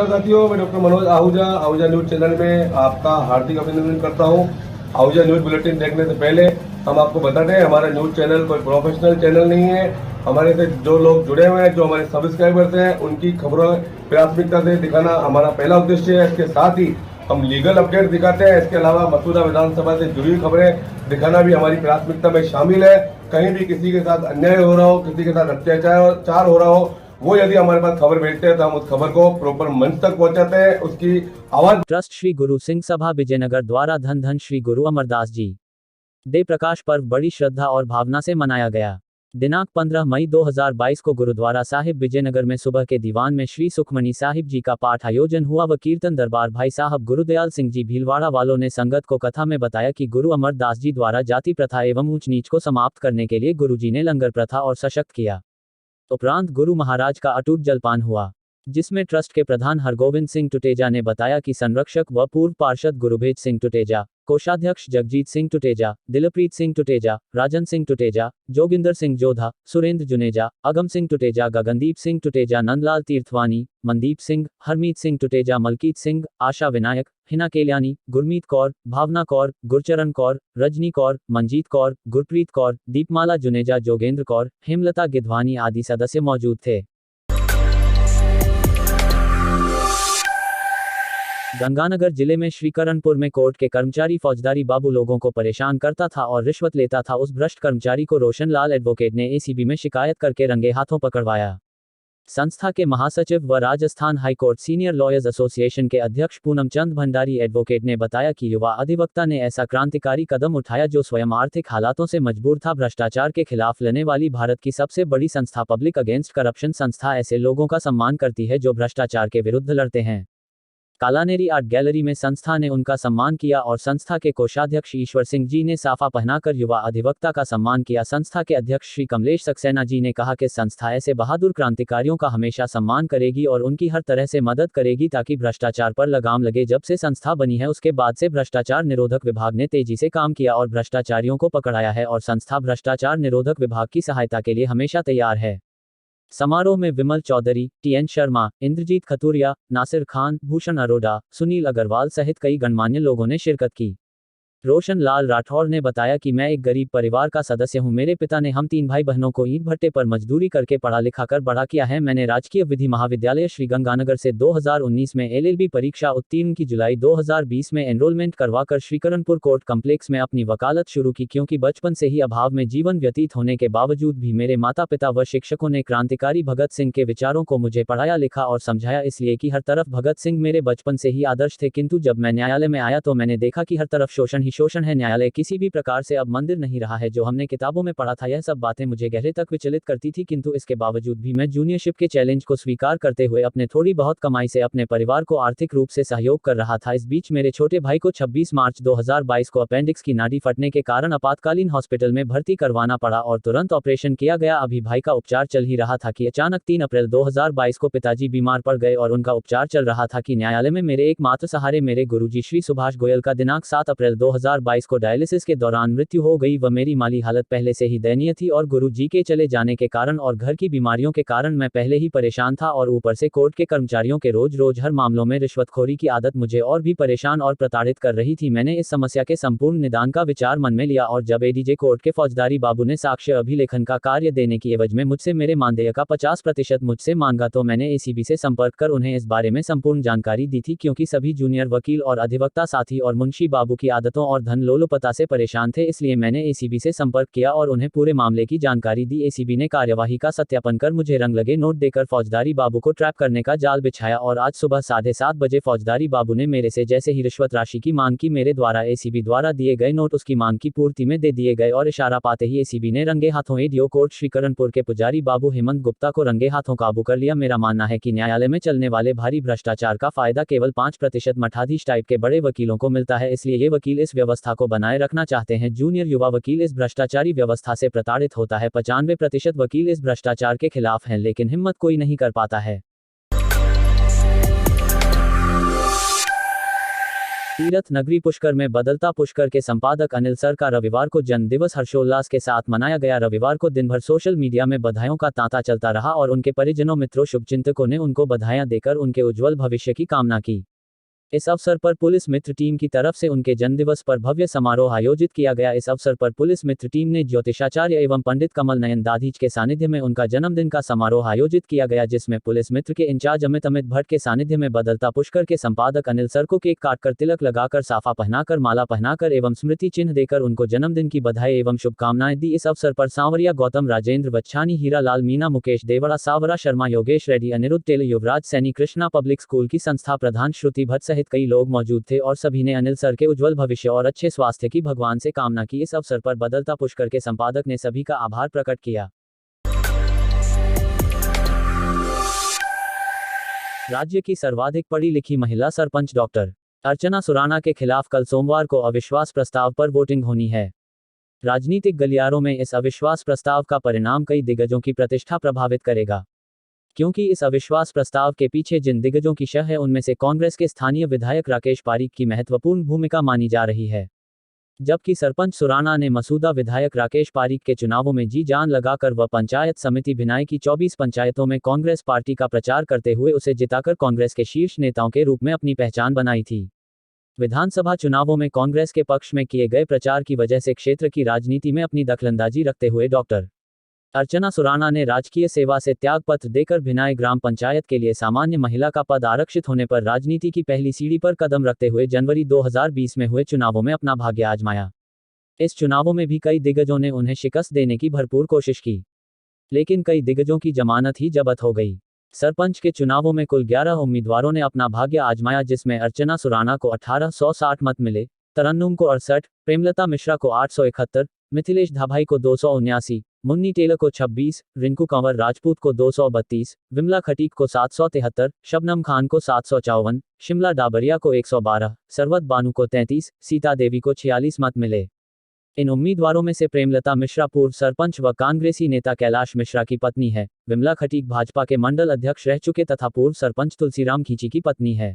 साथियों, मैं doctor Manoj Ahuja Ahuja news channel में आपका हार्दिक अभिनंदन करता हूं। आहूजा न्यूज बुलेटिन देखने से पहले हम आपको बता दें, हमारा न्यूज चैनल कोई प्रोफेशनल चैनल नहीं है। हमारे से जो लोग जुड़े हुए हैं, जो हमारे सब्सक्राइबर्स हैं, उनकी खबरों प्राथमिकता से दिखाना हमारा पहला उद्देश्य है। इसके साथ ही हम लीगल अपडेट दिखाते हैं। इसके अलावा मसूदा विधानसभा से जुड़ी खबरें दिखाना भी हमारी प्राथमिकता में शामिल है। कहीं भी किसी के साथ अन्याय हो रहा हो, किसी के साथ अत्याचार हो रहा हो, वो यदि हमारे पास खबर भेजते हैं तो हम उस खबर को प्रॉपर मंच तक पहुंचाते हैं। उसकी आवाज ट्रस्ट श्री गुरु सिंह सभा विजयनगर द्वारा धन धन श्री गुरु अमरदास जी दे प्रकाश पर्व बड़ी श्रद्धा और भावना से मनाया गया। दिनांक 15 मई 2022 को गुरुद्वारा साहिब विजयनगर में सुबह के दीवान में श्री सुखमनी साहिब जी का पाठ आयोजन हुआ व कीर्तन दरबार भाई साहब गुरुदयाल सिंह जी भीलवाड़ा वालों ने संगत को कथा में बताया कि गुरु अमरदास जी द्वारा जाति प्रथा एवं ऊंच नीच को समाप्त करने के लिए गुरु जी ने लंगर प्रथा और सशक्त किया। उपरांत गुरु महाराज का अटूट जलपान हुआ, जिसमें ट्रस्ट के प्रधान हरगोविंद सिंह टुटेजा ने बताया कि संरक्षक व पूर्व पार्षद गुरुभेज सिंह टुटेजा, कोषाध्यक्ष जगजीत सिंह टुटेजा, दिलप्रीत सिंह टुटेजा, राजन सिंह टुटेजा, जोगिंदर सिंह जोधा, सुरेंद्र जुनेजा, अगम सिंह टुटेजा, गगनदीप सिंह टुटेजा, नंदलाल तीर्थवानी, मनदीप सिंह, हरमीत सिंह टुटेजा, मलकीत सिंह, आशा विनायक, हिना केल्यानी, गुरमीत कौर, भावना कौर, गुरचरण कौर, रजनी कौर, मंजीत कौर, गुरप्रीत कौर, दीपमाला जुनेजा, जोगेंद्र कौर, हेमलता गिधवानी आदि सदस्य मौजूद थे। गंगानगर जिले में श्रीकरणपुर में कोर्ट के कर्मचारी फौजदारी बाबू लोगों को परेशान करता था और रिश्वत लेता था। उस भ्रष्ट कर्मचारी को रोशन लाल एडवोकेट ने एसीबी में शिकायत करके रंगे हाथों पकड़वाया। संस्था के महासचिव व Rajasthan high court senior lawyers association के अध्यक्ष पूनम चंद भंडारी एडवोकेट ने बताया कि युवा अधिवक्ता ने ऐसा क्रांतिकारी कदम उठाया जो स्वयं आर्थिक हालातों से मजबूर था। भ्रष्टाचार के खिलाफ लड़ने वाली भारत की सबसे बड़ी संस्था पब्लिक अगेंस्ट करप्शन संस्था ऐसे लोगों का सम्मान करती है जो भ्रष्टाचार के विरुद्ध लड़ते हैं। कालानेरी आर्ट गैलरी में संस्था ने उनका सम्मान किया और संस्था के कोषाध्यक्ष ईश्वर सिंह जी ने साफा पहनाकर युवा अधिवक्ता का सम्मान किया। संस्था के अध्यक्ष श्री कमलेश सक्सेना जी ने कहा कि संस्था ऐसे बहादुर क्रांतिकारियों का हमेशा सम्मान करेगी और उनकी हर तरह से मदद करेगी ताकि भ्रष्टाचार पर लगाम लगे। जब से संस्था बनी है उसके बाद से भ्रष्टाचार निरोधक विभाग ने तेजी से काम किया और भ्रष्टाचारियों को पकड़ाया है और संस्था भ्रष्टाचार निरोधक विभाग की सहायता के लिए हमेशा तैयार है। समारोह में विमल चौधरी, टीएन शर्मा, इंद्रजीत खतूरिया, नासिर खान, भूषण अरोड़ा, सुनील अग्रवाल सहित कई गणमान्य लोगों ने शिरकत की। रोशन लाल राठौर ने बताया कि मैं एक गरीब परिवार का सदस्य हूं। मेरे पिता ने हम 3 भाई बहनों को ईंट भट्टे पर मजदूरी करके पढ़ा लिखा कर बड़ा किया है। मैंने राजकीय विधि महाविद्यालय श्री गंगानगर से 2019 में एलएलबी परीक्षा उत्तीर्ण की। जुलाई 2020 में एनरोलमेंट करवाकर श्रीकरणपुर कोर्ट कम्प्लेक्स में अपनी वकालत शुरू की। क्योंकि बचपन से ही अभाव में जीवन व्यतीत होने के बावजूद भी मेरे माता पिता व शिक्षकों ने क्रांतिकारी भगत सिंह के विचारों को मुझे पढ़ाया लिखा और समझाया, इसलिए कि हर तरफ भगत सिंह मेरे बचपन से ही आदर्श थे। किंतु जब मैं न्यायालय में आया तो मैंने देखा कि हर तरफ शोषण ही शोषण है। न्यायालय किसी भी प्रकार से अब मंदिर नहीं रहा है जो हमने किताबों में पढ़ा था। यह सब बातें मुझे गहरे तक विचलित करती थी, किंतु इसके बावजूद भी मैं जूनियरशिप के चैलेंज को स्वीकार करते हुए अपने थोड़ी बहुत कमाई से अपने परिवार को आर्थिक रूप से सहयोग कर रहा था। इस बीच मेरे छोटे भाई को 26 मार्च 2022 को अपेंडिक्स की नाड़ी फटने के कारण आपातकालीन हॉस्पिटल में भर्ती करवाना पड़ा और तुरंत ऑपरेशन किया गया। अभी भाई का उपचार चल ही रहा था कि अचानक 3 अप्रैल 2022 को पिताजी बीमार पड़ गए और उनका उपचार चल रहा था कि न्यायालय में मेरे एकमात्र सहारे मेरे गुरुजी श्री सुभाष गोयल का दिनांक 7 अप्रैल 2022 को डायलिसिस के दौरान मृत्यु हो गई व मेरी माली हालत पहले से ही दयनीय थी और गुरु जी के चले जाने के कारण और घर की बीमारियों के कारण मैं पहले ही परेशान था और ऊपर से कोर्ट के कर्मचारियों के रोज रोज हर मामलों में रिश्वतखोरी की आदत मुझे और भी परेशान और प्रताड़ित कर रही थी। मैंने इस समस्या के संपूर्ण निदान का विचार मन में लिया और जब एडीजे कोर्ट के फौजदारी बाबू ने साक्ष्य अभिलेखन का कार्य देने की एवज में मुझसे मेरे मानदेय का 50% मुझसे मांगा तो मैंने एसीबी से संपर्क कर उन्हें इस बारे में संपूर्ण जानकारी दी थी। क्योंकि सभी जूनियर वकील और अधिवक्ता साथी और मुंशी बाबू की आदतों और धन लोलुपता से परेशान थे, इसलिए मैंने एसीबी से संपर्क किया और उन्हें पूरे मामले की जानकारी दी। एसीबी ने कार्यवाही का सत्यापन कर मुझे रंग लगे नोट देकर फौजदारी बाबू को ट्रैप करने का जाल बिछाया और आज सुबह 7:30 बजे फौजदारी बाबू ने मेरे से जैसे ही रिश्वत राशि की मांग की, मेरे द्वारा एसीबी द्वारा दिए गए नोट उसकी मांग की पूर्ति में दे दिए गए और इशारा पाते ही एसीबी ने रंगे हाथों एडीओ कोर्ट श्रीकरणपुर के पुजारी बाबू हेमंत गुप्ता को रंगे हाथों काबू कर लिया। मेरा मानना है कि न्यायालय में चलने वाले भारी भ्रष्टाचार का फायदा केवल 5% मठाधीश टाइप के बड़े वकीलों को मिलता है, इसलिए ये वकील इस व्यवस्था को बनाए रखना चाहते हैं। जूनियर युवा वकील इस भ्रष्टाचारी व्यवस्था से प्रताड़ित होता है। 95% वकील इस भ्रष्टाचार के खिलाफ हैं लेकिन हिम्मत कोई नहीं कर पाता है। तीर्थ नगरी पुष्कर में बदलता पुष्कर के संपादक अनिल सर का रविवार को जन्म दिवस हर्षोल्लास के साथ मनाया गया। रविवार को दिन भर सोशल मीडिया में बधाइयों का तांता चलता रहा और उनके परिजनों, मित्रों, शुभचिंतकों ने उनको बधाइयां देकर उनके उज्जवल भविष्य की कामना की। इस अवसर पर पुलिस मित्र टीम की तरफ से उनके जन्मदिवस पर भव्य समारोह आयोजित किया गया। इस अवसर पर पुलिस मित्र टीम ने ज्योतिषाचार्य एवं पंडित कमल नयन दाधीच के सानिध्य में उनका जन्मदिन का समारोह आयोजित किया गया, जिसमें पुलिस मित्र के इंचार्ज अमित भट्ट के सानिध्य में बदलता पुष्कर के संपादक अनिल सर को केक काटकर, तिलक लगाकर, साफा पहनाकर, माला पहनाकर एवं स्मृति चिन्ह देकर उनको जन्मदिन की बधाई एवं शुभकामनाएं दी। इस अवसर पर सांवरिया गौतम, राजेंद्र बच्छानी, हीरा लाल मीना, मुकेश देवड़ा, सावरा शर्मा, योगेश रेड्डी, अनिरुद्ध टेल, युवराज सैनी, कृष्णा पब्लिक स्कूल की संस्था प्रधान श्रुति भट्ट सहित कई लोग मौजूद थे और सभी ने अनिल सर के उज्जवल भविष्य और अच्छे स्वास्थ्य की भगवान से कामना की। इस अवसर पर बदलता पुष्कर के संपादक ने सभी का आभार प्रकट किया। राज्य की सर्वाधिक पढ़ी लिखी महिला सरपंच डॉक्टर अर्चना सुराना के खिलाफ कल सोमवार को अविश्वास प्रस्ताव पर वोटिंग होनी है। राजनीतिक गलियारों में इस अविश्वास प्रस्ताव का परिणाम कई दिग्गजों की प्रतिष्ठा प्रभावित करेगा, क्योंकि इस अविश्वास प्रस्ताव के पीछे जिन दिग्गजों की शह है उनमें से कांग्रेस के स्थानीय विधायक राकेश पारीक की महत्वपूर्ण भूमिका मानी जा रही है। जबकि सरपंच सुराना ने मसूदा विधायक राकेश पारीक के चुनावों में जी जान लगाकर व पंचायत समिति भिनाई की 24 पंचायतों में कांग्रेस पार्टी का प्रचार करते हुए उसे जिताकर कांग्रेस के शीर्ष नेताओं के रूप में अपनी पहचान बनाई थी। विधानसभा चुनावों में कांग्रेस के पक्ष में किए गए प्रचार की वजह से क्षेत्र की राजनीति में अपनी दखलंदाजी रखते हुए डॉक्टर अर्चना सुराना ने राजकीय सेवा से त्यागपत्र देकर भिनाई ग्राम पंचायत के लिए सामान्य महिला का पद आरक्षित होने पर राजनीति की पहली सीढ़ी पर कदम रखते हुए जनवरी 2020 में हुए चुनावों में अपना भाग्य आजमाया। इस चुनावों में भी कई दिग्गजों ने उन्हें शिकस्त देने की भरपूर कोशिश की, लेकिन कई दिग्गजों की जमानत ही जब्त हो गई। सरपंच के चुनावों में कुल 11 उम्मीदवारों ने अपना भाग्य आजमाया, जिसमें अर्चना सुराना को 1860 मत मिले, तरन्नुम को 68, प्रेमलता मिश्रा को 871, मिथिलेश धाभाई को 279, मुन्नी टेलर को 26, रिंकू कंवर राजपूत को 232, विमला खटीक को 773, शबनम खान को 754, शिमला डाबरिया को 112, सरवत बानू को 33, सीता देवी को 46 मत मिले। इन उम्मीदवारों में से प्रेमलता मिश्रा पूर्व सरपंच व कांग्रेसी नेता कैलाश मिश्रा की पत्नी है। विमला खटीक भाजपा के मंडल अध्यक्ष रह चुके तथा पूर्व सरपंच तुलसीराम खींची की पत्नी है।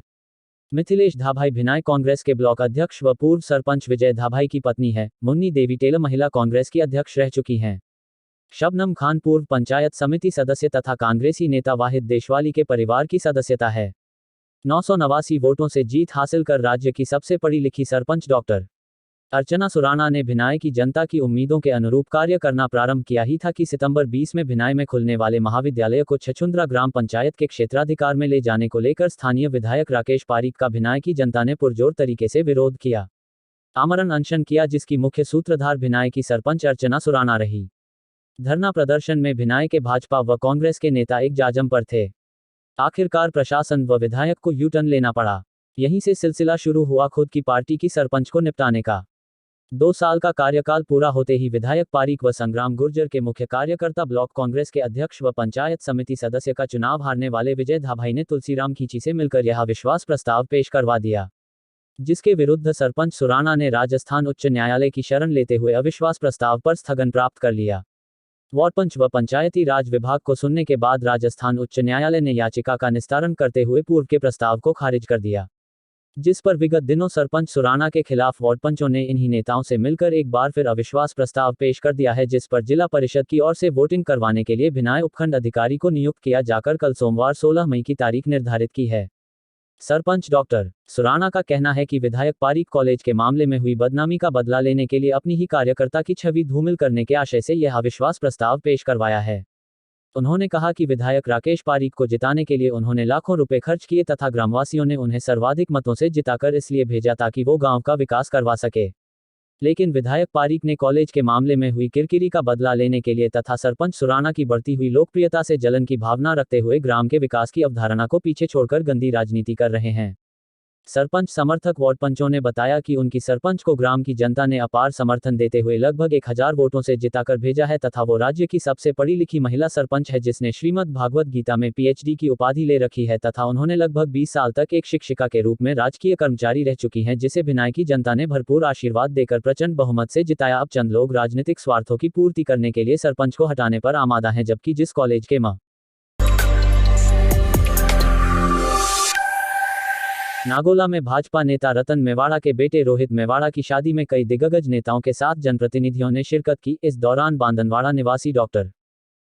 मिथिलेश धाभाई भिनाई कांग्रेस के ब्लॉक अध्यक्ष व पूर्व सरपंच विजय धाभाई की पत्नी है। मुन्नी देवी टेलर महिला कांग्रेस की अध्यक्ष रह चुकी हैं। शबनम खान पूर्व पंचायत समिति सदस्य तथा कांग्रेसी नेता वाहिद देशवाली के परिवार की सदस्यता है। 989 वोटों से जीत हासिल कर राज्य की सबसे पढ़ी लिखी सरपंच डॉक्टर अर्चना सुराना ने भिनाई की जनता की उम्मीदों के अनुरूप कार्य करना प्रारंभ किया ही था कि सितंबर 20 में भिनाई में खुलने वाले महाविद्यालय को छछुंद्रा ग्राम पंचायत के क्षेत्राधिकार में ले जाने को लेकर स्थानीय विधायक राकेश पारीक का भिनाई की जनता ने पुरजोर तरीके से विरोध किया, आमरण अनशन किया, जिसकी मुख्य सूत्रधार भिनाई की सरपंच अर्चना सुराना रही। धरना प्रदर्शन में भिनाई के भाजपा व कांग्रेस के नेता एक जाजम पर थे। आखिरकार प्रशासन व विधायक को यू टर्न लेना पड़ा। यहीं से सिलसिला शुरू हुआ खुद की पार्टी की सरपंच को निपटाने का। 2 साल का कार्यकाल पूरा होते ही विधायक पारीक व संग्राम गुर्जर के मुख्य कार्यकर्ता, ब्लॉक कांग्रेस के अध्यक्ष व पंचायत समिति सदस्य का चुनाव हारने वाले विजय धाभाई ने तुलसीराम खींची से मिलकर यह अविश्वास प्रस्ताव पेश करवा दिया, जिसके विरुद्ध सरपंच सुराना ने राजस्थान उच्च न्यायालय की शरण लेते हुए अविश्वास प्रस्ताव पर स्थगन प्राप्त कर लिया। वार्ड पंच व पंचायती राज विभाग को सुनने के बाद राजस्थान उच्च न्यायालय ने याचिका का निस्तारण करते हुए पूर्व के प्रस्ताव को खारिज कर दिया, जिस पर विगत दिनों सरपंच सुराना के खिलाफ वार्ड पंचों ने इन्हीं नेताओं से मिलकर एक बार फिर अविश्वास प्रस्ताव पेश कर दिया है, जिस पर जिला परिषद की ओर से वोटिंग करवाने के लिए भिनाई उपखंड अधिकारी को नियुक्त किया जाकर कल सोमवार 16 मई की तारीख निर्धारित की है। सरपंच डॉक्टर सुराना का कहना है कि विधायक पारीक कॉलेज के मामले में हुई बदनामी का बदला लेने के लिए अपनी ही कार्यकर्ता की छवि धूमिल करने के आशय से यह अविश्वास प्रस्ताव पेश करवाया है। उन्होंने कहा कि विधायक राकेश पारीक को जिताने के लिए उन्होंने लाखों रुपए खर्च किए तथा ग्रामवासियों ने उन्हें सर्वाधिक मतों से जिताकर इसलिए भेजा ताकि वो गांव का विकास करवा सके। लेकिन विधायक पारीक ने कॉलेज के मामले में हुई किरकिरी का बदला लेने के लिए तथा सरपंच सुराना की बढ़ती हुई लोकप्रियता से जलन की भावना रखते हुए ग्राम के विकास की अवधारणा को पीछे छोड़कर गंदी राजनीति कर रहे हैं। सरपंच समर्थक वार्ड पंचों ने बताया कि उनकी सरपंच को ग्राम की जनता ने अपार समर्थन देते हुए लगभग 1000 वोटों से जिताकर भेजा है तथा वो राज्य की सबसे पढ़ी लिखी महिला सरपंच है, जिसने श्रीमद् भागवत गीता में PhD की उपाधि ले रखी है तथा उन्होंने लगभग 20 साल तक एक शिक्षिका के रूप में राजकीय कर्मचारी रह चुकी हैं, जिसे भिनाई की जनता ने भरपूर आशीर्वाद देकर प्रचंड बहुमत से जिताया। अब चंद लोग राजनीतिक स्वार्थों की पूर्ति करने के लिए सरपंच को हटाने पर आमादा हैं, जबकि जिस कॉलेज के नागोला में भाजपा नेता रतन मेवाड़ा के बेटे रोहित मेवाड़ा की शादी में कई दिग्गज नेताओं के साथ जनप्रतिनिधियों ने शिरकत की। इस दौरान बांदनवाड़ा निवासी डॉक्टर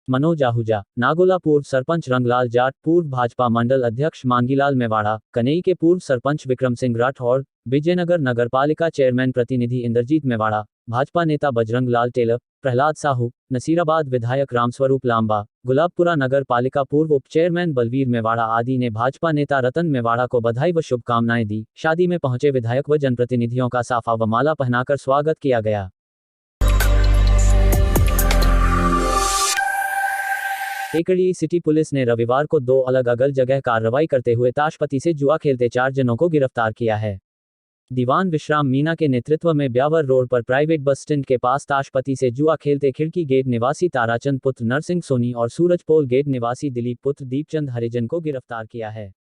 मनोज आहूजा, नागोला पूर्व सरपंच रंगलाल जाट, पूर्व भाजपा मंडल अध्यक्ष मांगीलाल मेवाड़ा, कनई के पूर्व सरपंच विक्रम सिंह राठौड़, विजयनगर नगरपालिका चेयरमैन प्रतिनिधि इंद्रजीत मेवाड़ा, भाजपा नेता बजरंग लाल टेलर, प्रहलाद साहू, नसीराबाद विधायक रामस्वरूप लांबा, गुलाबपुरा नगर पालिका पूर्व उप चेयरमैन बलवीर मेवाड़ा आदि ने भाजपा नेता रतन मेवाड़ा को बधाई व शुभकामनाएं दी। शादी में पहुंचे विधायक व जनप्रतिनिधियों का साफा व माला पहनाकर स्वागत किया गया। टेकड़ी सिटी पुलिस ने रविवार को 2 अलग जगह कार्रवाई करते हुए ताशपत्ती से जुआ खेलते 4 जनों को गिरफ्तार किया है। दीवान विश्राम मीना के नेतृत्व में ब्यावर रोड पर प्राइवेट बस स्टैंड के पास ताशपत्ती से जुआ खेलते खिड़की गेट निवासी ताराचंद पुत्र नरसिंह सोनी और सूरजपोल गेट निवासी दिलीप पुत्र दीपचंद हरिजन को गिरफ्तार किया है।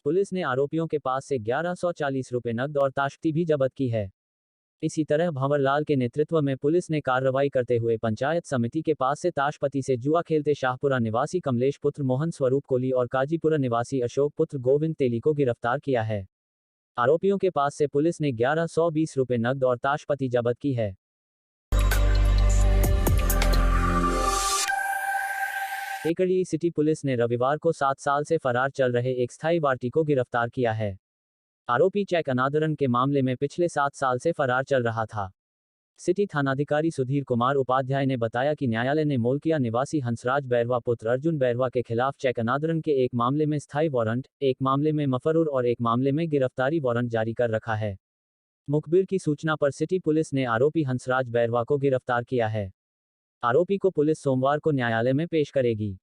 पुलिस ने आरोपियों के पास से 1140 रुपये नकद और ताशपत्ती भी जब्त की है। इसी तरह भंवरलाल के नेतृत्व में पुलिस ने कार्रवाई करते हुए पंचायत समिति के पास से ताशपत्ती से जुआ खेलते शाहपुरा निवासी कमलेश पुत्र मोहन स्वरूप कोली और काजीपुरा निवासी अशोक पुत्र गोविंद तेली को गिरफ्तार किया है। आरोपियों के पास से पुलिस ने 1120 रुपये नकद और ताशपत्ती जब्त की है। टेकड़ी सिटी पुलिस ने रविवार को 7 साल से फरार चल रहे एक स्थायी वारटी को गिरफ्तार किया है। आरोपी चेक अनादरण के मामले में पिछले 7 साल से फरार चल रहा था। सिटी थानाधिकारी सुधीर कुमार उपाध्याय ने बताया कि न्यायालय ने मोलकिया निवासी हंसराज बैरवा पुत्र अर्जुन बैरवा के खिलाफ चेक अनादरण के एक मामले में स्थायी वारंट, एक मामले में मफरुर और एक मामले में गिरफ्तारी वारंट जारी कर रखा है। मुखबिर की सूचना पर सिटी पुलिस ने आरोपी हंसराज बैरवा को गिरफ्तार किया है। आरोपी को पुलिस सोमवार को न्यायालय में पेश करेगी।